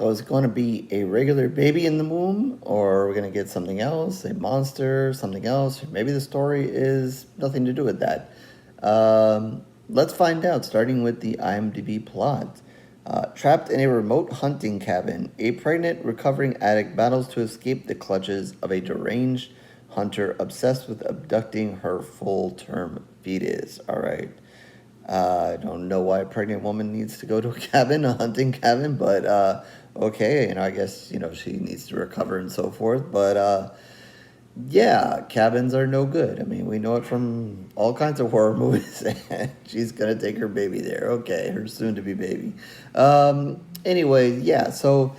So is it going to be a regular baby in the womb, or are we going to get something else, a monster, something else? Maybe the story is nothing to do with that. Let's find out, starting with the IMDb plot. Trapped in a remote hunting cabin, a pregnant, recovering addict battles to escape the clutches of a deranged hunter obsessed with abducting her full term fetus. All right. I don't know why a pregnant woman needs to go to a cabin, a hunting cabin, but okay, I guess, she needs to recover and so forth. But yeah, cabins are no good. I mean, we know it from all kinds of horror movies. She's going to take her baby there. Okay, her soon to be baby. Anyway, yeah, so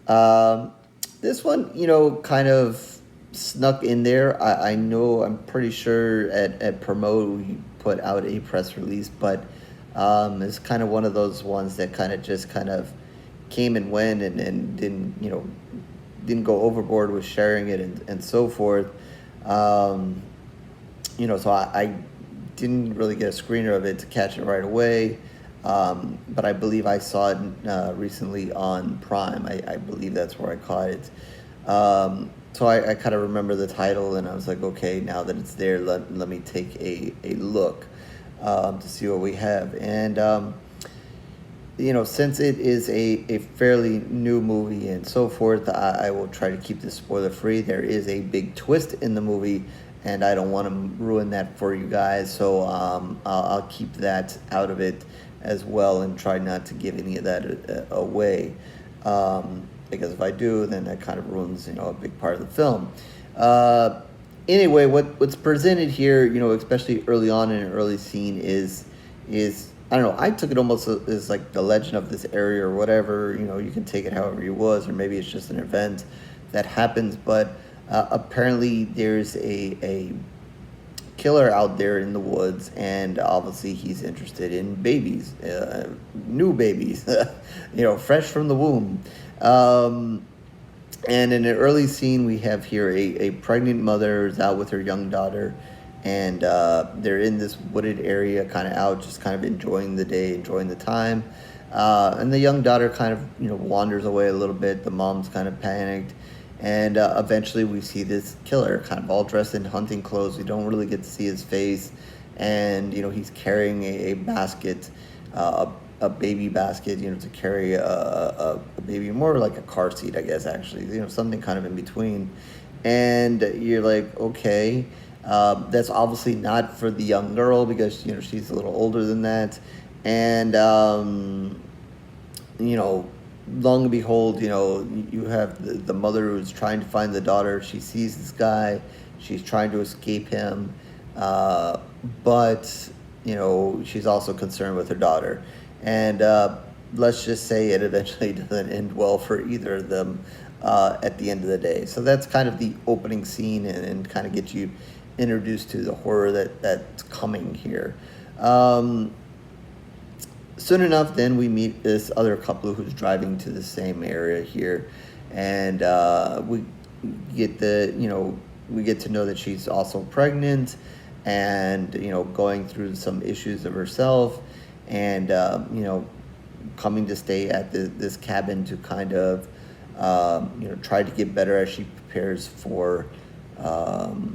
um, this one, kind of snuck in there. I know, I'm pretty sure at Promote we put out a press release, but it's kind of one of those ones that kind of just kind of came and went and didn't go overboard with sharing it and so forth. Um, so I didn't really get a screener of it to catch it right away. But I believe I saw it recently on Prime. I believe that's where I caught it. So I kind of remember the title, and I was like, okay, now that it's there, let me take a look to see what we have. And since it is a fairly new movie and so forth, I will try to keep this spoiler free. There is a big twist in the movie, and I don't want to ruin that for you guys, so I'll keep that out of it as well and try not to give any of that away. Because if I do, then that kind of ruins, a big part of the film. Anyway, what's presented here, especially early on in an early scene is I don't know. I took it almost as like the legend of this area or whatever. You can take it however you was, or maybe it's just an event that happens. But apparently, there's a killer out there in the woods, and obviously he's interested in babies, new babies, fresh from the womb. And in an early scene, we have here a pregnant mother is out with her young daughter, and they're in this wooded area, kind of out, just kind of enjoying the day, enjoying the time. And the young daughter kind of, wanders away a little bit. The mom's kind of panicked. And eventually we see this killer kind of all dressed in hunting clothes. We don't really get to see his face. And, he's carrying a basket, a baby basket, to carry a baby, more like a car seat, I guess, actually, something kind of in between. And you're like, okay, that's obviously not for the young girl because, she's a little older than that. And, long and behold, you have the mother who's trying to find the daughter. She sees this guy. She's trying to escape him. But, she's also concerned with her daughter. And let's just say it eventually doesn't end well for either of them at the end of the day. So that's kind of the opening scene and kind of get you introduced to the horror that's coming here. Soon enough, then we meet this other couple who's driving to the same area here, and we get we get to know that she's also pregnant, and going through some issues of herself, and coming to stay at this cabin to kind of try to get better as she prepares for to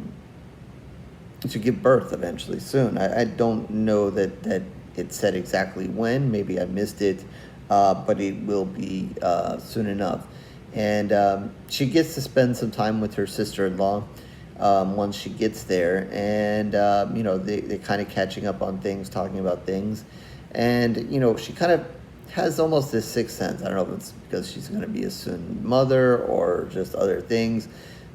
give birth eventually soon. I don't know that it said exactly when. Maybe I missed it, but it will be soon enough. And she gets to spend some time with her sister-in-law once she gets there. And, they're kind of catching up on things, talking about things. And, she kind of has almost this sixth sense. I don't know if it's because she's going to be a soon mother or just other things.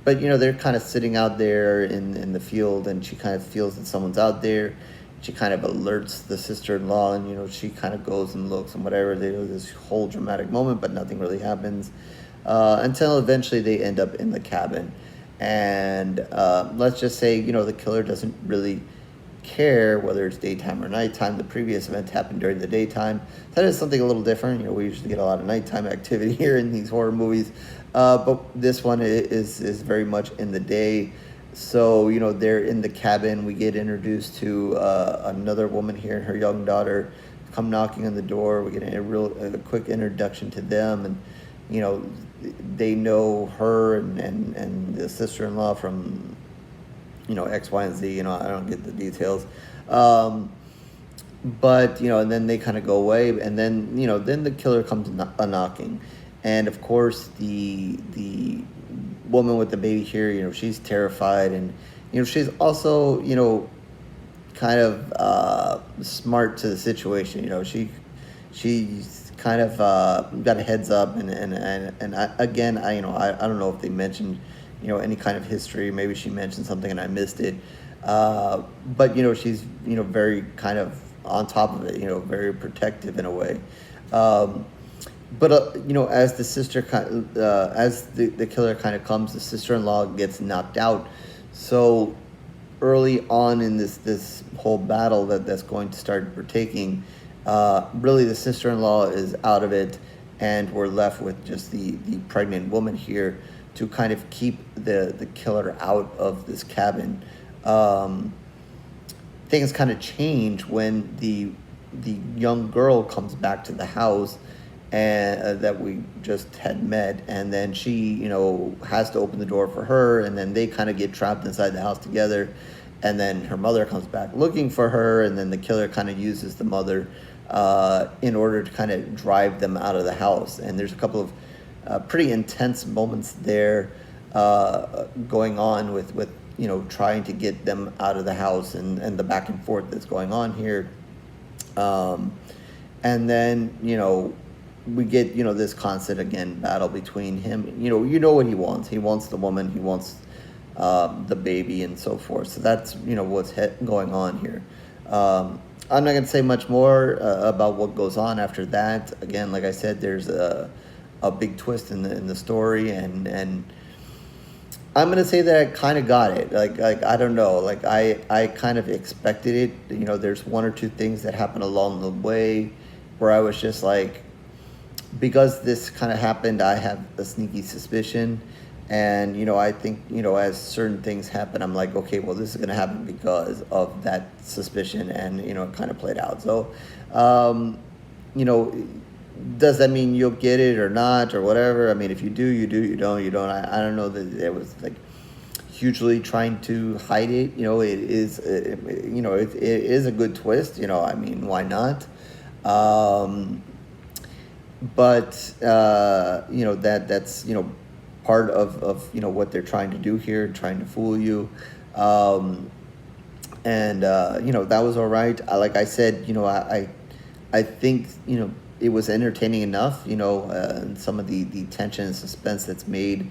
But, they're kind of sitting out there in the field, and she kind of feels that someone's out there. She kind of alerts the sister-in-law, and she kind of goes and looks and whatever. They do this whole dramatic moment, but nothing really happens until eventually they end up in the cabin. And let's just say the killer doesn't really care whether it's daytime or nighttime. The previous event happened during the daytime. That is something a little different. We usually get a lot of nighttime activity here in these horror movies, but this one is very much in the day. So, they're in the cabin. We get introduced to another woman here and her young daughter come knocking on the door. We get a quick introduction to them. And, you know, they know her and the sister-in-law from, X, Y, and Z. I don't get the details. Um, but and then they kind of go away, and then then the killer comes a knocking, and of course the woman with the baby here, she's terrified, and she's also kind of smart to the situation. She's kind of got a heads up, and again, I don't know if they mentioned any kind of history. Maybe she mentioned something and I missed it. But she's very kind of on top of it. Very protective in a way. But as the sister as the killer kind of comes, the sister-in-law gets knocked out. So early on in this whole battle that's going to start partaking, really the sister-in-law is out of it, and we're left with just the pregnant woman here to kind of keep the killer out of this cabin. Things kind of change when the young girl comes back to the house, and that we just had met, and then she has to open the door for her, and then they kind of get trapped inside the house together, and then her mother comes back looking for her, and then the killer kind of uses the mother in order to kind of drive them out of the house. And there's a couple of pretty intense moments there going on with trying to get them out of the house, and the back and forth that's going on here. And then we get this constant again battle between him. What he wants. He wants the woman. He wants the baby and so forth. So that's what's going on here. I'm not going to say much more about what goes on after that. Again, like I said, there's a big twist in the story, and I'm going to say that I kind of got it. Like I don't know. Like I kind of expected it. There's one or two things that happen along the way where I was just like, because this kind of happened, I have a sneaky suspicion. And, I think, as certain things happen, I'm like, okay, well, this is going to happen because of that suspicion. And, it kind of played out. So, does that mean you'll get it or not or whatever? I mean, if you do, you do. You don't. I don't know that it was like hugely trying to hide it. It is, it is a good twist. I mean, why not? But, that's, part of what they're trying to do here, trying to fool you. And that was all right. Like I said, I think it was entertaining enough, and some of the tension and suspense that's made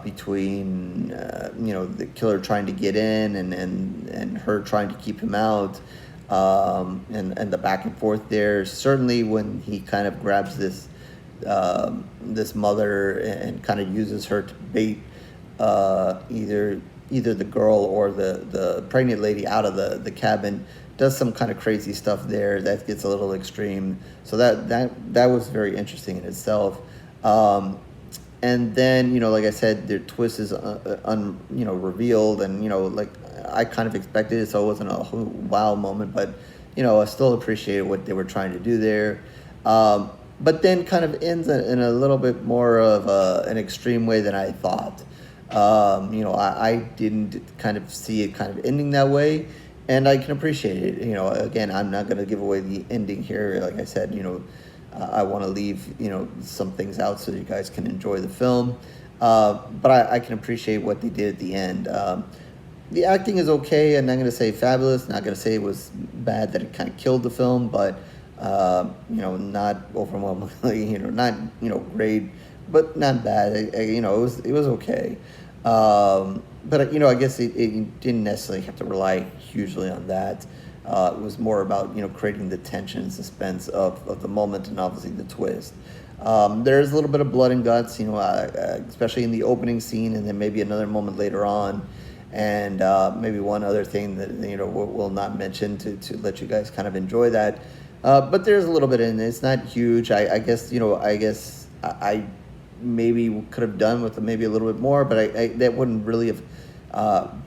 between the killer trying to get in and her trying to keep him out, and the back and forth there. Certainly when he kind of grabs this mother and kind of uses her to bait either the girl or the pregnant lady out of the cabin, does some kind of crazy stuff there that gets a little extreme. So that was very interesting in itself. And then like I said, the twist is revealed, and like I kind of expected it, so it wasn't a wow moment, but I still appreciated what they were trying to do there. But then kind of ends in a little bit more of an extreme way than I thought. I didn't kind of see it kind of ending that way, and I can appreciate it. Again, I'm not going to give away the ending here. Like I said, I want to leave, some things out so you guys can enjoy the film. But I can appreciate what they did at the end. The acting is okay. I'm not going to say fabulous. Not going to say it was bad that it kind of killed the film, but not overwhelmingly, not, great, but not bad. It was okay. But I guess it didn't necessarily have to rely hugely on that. It was more about, creating the tension and suspense of the moment, and obviously the twist. There's a little bit of blood and guts, especially in the opening scene, and then maybe another moment later on. And maybe one other thing that, we'll not mention to let you guys kind of enjoy that. But there's a little bit in it. It's not huge. I guess I maybe could have done with maybe a little bit more, but that wouldn't really have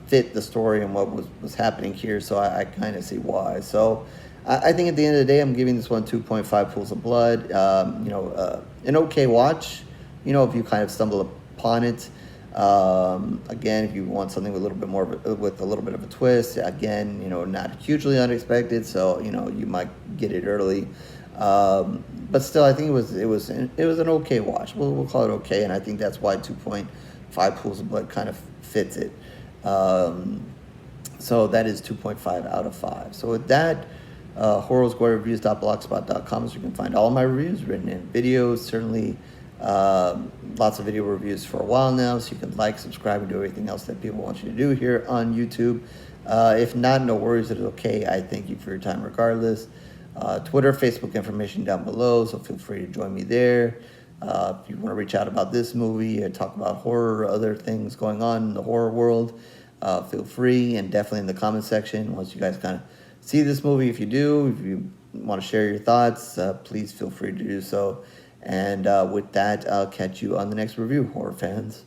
fit the story and what was happening here. So I kind of see why. So I think at the end of the day, I'm giving this one 2.5 pools of blood. An okay watch. if you kind of stumble upon it. Again, if you want something with a little bit more with a little bit of a twist, again, not hugely unexpected, so you might get it early. But still, I think it was an okay watch. We'll call it okay, and I think that's why 2.5 pools of blood kind of fits it. So that is 2.5 out of 5. So with that, horrorsgorereviews.blogspot.com is where you can find all of my reviews, written in videos, certainly lots of video reviews for a while now, so you can like, subscribe, and do everything else that people want you to do here on YouTube. If not, no worries, it is okay. I thank you for your time regardless. Twitter, Facebook information down below, so feel free to join me there. If you want to reach out about this movie or talk about horror or other things going on in the horror world, feel free, and definitely in the comment section once you guys kind of see this movie. If you want to share your thoughts, please feel free to do so. And with that, I'll catch you on the next review, horror fans.